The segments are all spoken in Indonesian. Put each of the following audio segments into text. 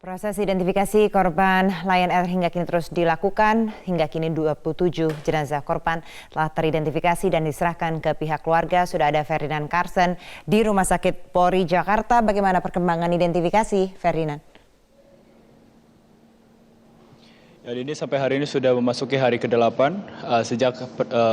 Proses identifikasi korban Lion Air hingga kini terus dilakukan. Hingga kini 27 jenazah korban telah teridentifikasi dan diserahkan ke pihak keluarga. Sudah ada Ferdinand Carson di Rumah Sakit Polri Jakarta. Bagaimana perkembangan identifikasi, Ferdinand? Ya, ini sampai hari ini sudah memasuki hari ke-8 sejak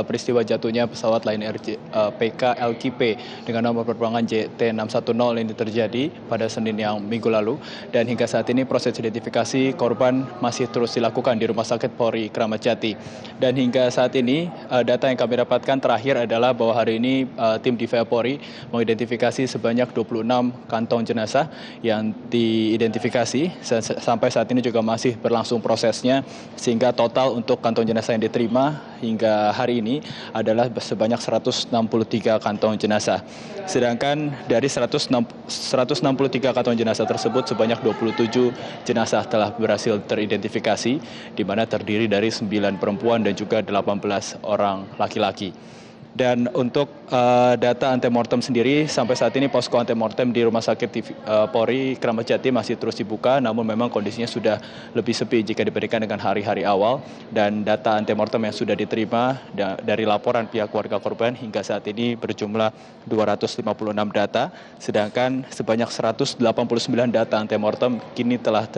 peristiwa jatuhnya pesawat Lion Air PKLKP dengan nomor penerbangan JT610 ini terjadi pada Senin yang minggu lalu. Dan hingga saat ini proses identifikasi korban masih terus dilakukan di Rumah Sakit Polri Kramat Jati. Dan hingga saat ini data yang kami dapatkan terakhir adalah bahwa hari ini tim DVA Polri mengidentifikasi sebanyak 26 kantong jenazah yang diidentifikasi. Sampai saat ini juga masih berlangsung prosesnya, sehingga total untuk kantong jenazah yang diterima hingga hari ini adalah sebanyak 163 kantong jenazah. Sedangkan dari 163 kantong jenazah tersebut sebanyak 27 jenazah telah berhasil teridentifikasi, di mana terdiri dari 9 perempuan dan juga 18 orang laki-laki. Dan untuk data antemortem sendiri, sampai saat ini posko antemortem di Rumah Sakit Polri Kramat Jati masih terus dibuka, namun memang kondisinya sudah lebih sepi jika dibandingkan dengan hari-hari awal. Dan data antemortem yang sudah diterima dari laporan pihak keluarga korban hingga saat ini berjumlah 256 data, sedangkan sebanyak 189 data antemortem kini telah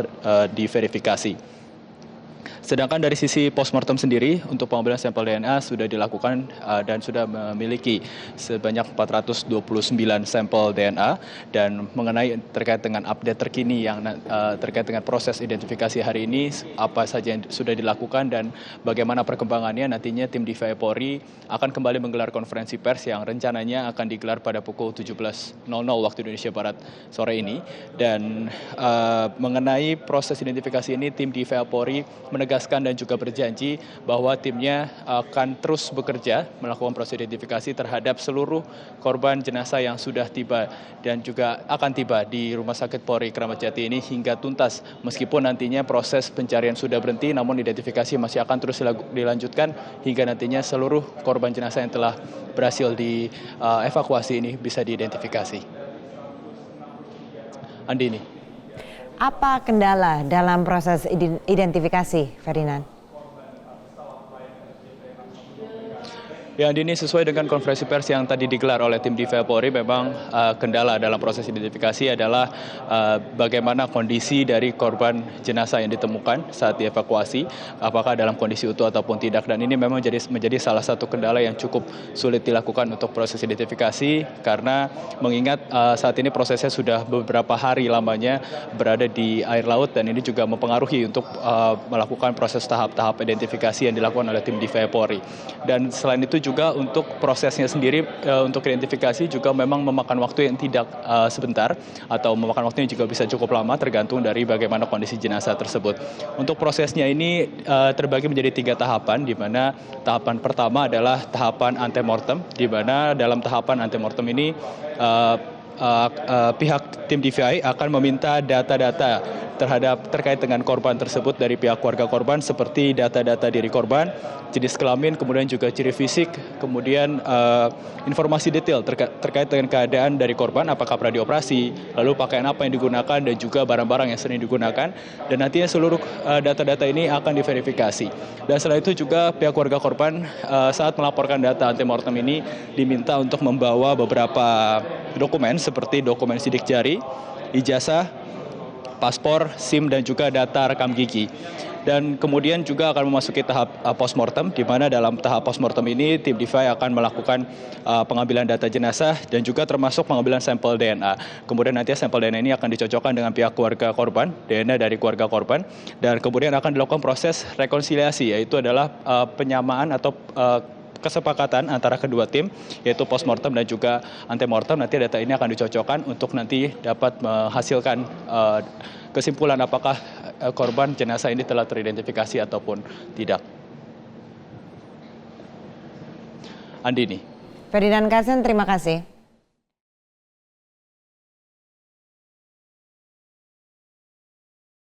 diverifikasi. Sedangkan dari sisi postmortem sendiri, untuk pengambilan sampel DNA sudah dilakukan dan sudah memiliki sebanyak 429 sampel DNA. Dan mengenai terkait dengan update terkini yang terkait dengan proses identifikasi hari ini, apa saja yang sudah dilakukan dan bagaimana perkembangannya, nantinya tim DVA Polri akan kembali menggelar konferensi pers yang rencananya akan digelar pada pukul 17.00 waktu Indonesia Barat sore ini. Dan mengenai proses identifikasi ini, tim DVA Polri menegaskan dan juga berjanji bahwa timnya akan terus bekerja melakukan proses identifikasi terhadap seluruh korban jenazah yang sudah tiba dan juga akan tiba di Rumah Sakit Polri Kramat Jati ini hingga tuntas. Meskipun nantinya proses pencarian sudah berhenti, namun identifikasi masih akan terus dilanjutkan hingga nantinya seluruh korban jenazah yang telah berhasil dievakuasi ini bisa diidentifikasi. Andini. Apa kendala dalam proses identifikasi, Ferdinand? Ya, Andini, sesuai dengan konferensi pers yang tadi digelar oleh tim DVA Polri, memang kendala dalam proses identifikasi adalah bagaimana kondisi dari korban jenazah yang ditemukan saat dievakuasi, apakah dalam kondisi utuh ataupun tidak. Dan ini memang menjadi salah satu kendala yang cukup sulit dilakukan untuk proses identifikasi, karena mengingat saat ini prosesnya sudah beberapa hari lamanya berada di air laut, dan ini juga mempengaruhi untuk melakukan proses tahap-tahap identifikasi yang dilakukan oleh tim DVA Polri. Dan selain itu juga untuk prosesnya sendiri untuk identifikasi juga memang memakan waktu yang tidak sebentar, atau memakan waktu yang juga bisa cukup lama tergantung dari bagaimana kondisi jenazah tersebut. Untuk prosesnya ini terbagi menjadi 3 tahapan, di mana tahapan pertama adalah tahapan antemortem, di mana dalam tahapan antemortem ini pihak tim DVI akan meminta data-data terkait dengan korban tersebut dari pihak keluarga korban, seperti data-data diri korban, jenis kelamin, kemudian juga ciri fisik, kemudian informasi detail terkait dengan keadaan dari korban, apakah pernah dioperasi, lalu pakaian apa yang digunakan, dan juga barang-barang yang sering digunakan. Dan nantinya seluruh data-data ini akan diverifikasi. Dan setelah itu juga pihak keluarga korban saat melaporkan data antemortem ini diminta untuk membawa beberapa dokumen seperti dokumen sidik jari, ijazah, paspor, SIM, dan juga data rekam gigi. Dan kemudian juga akan memasuki tahap postmortem, di mana dalam tahap postmortem ini tim DVI akan melakukan pengambilan data jenazah dan juga termasuk pengambilan sampel DNA. Kemudian nanti sampel DNA ini akan dicocokkan dengan pihak keluarga korban, DNA dari keluarga korban, dan kemudian akan dilakukan proses rekonsiliasi, yaitu adalah penyamaan atau kesepakatan antara kedua tim, yaitu postmortem dan juga antemortem. Nanti data ini akan dicocokkan untuk nanti dapat menghasilkan kesimpulan apakah korban jenazah ini telah teridentifikasi ataupun tidak. Andini. Ferdinand Carson, terima kasih.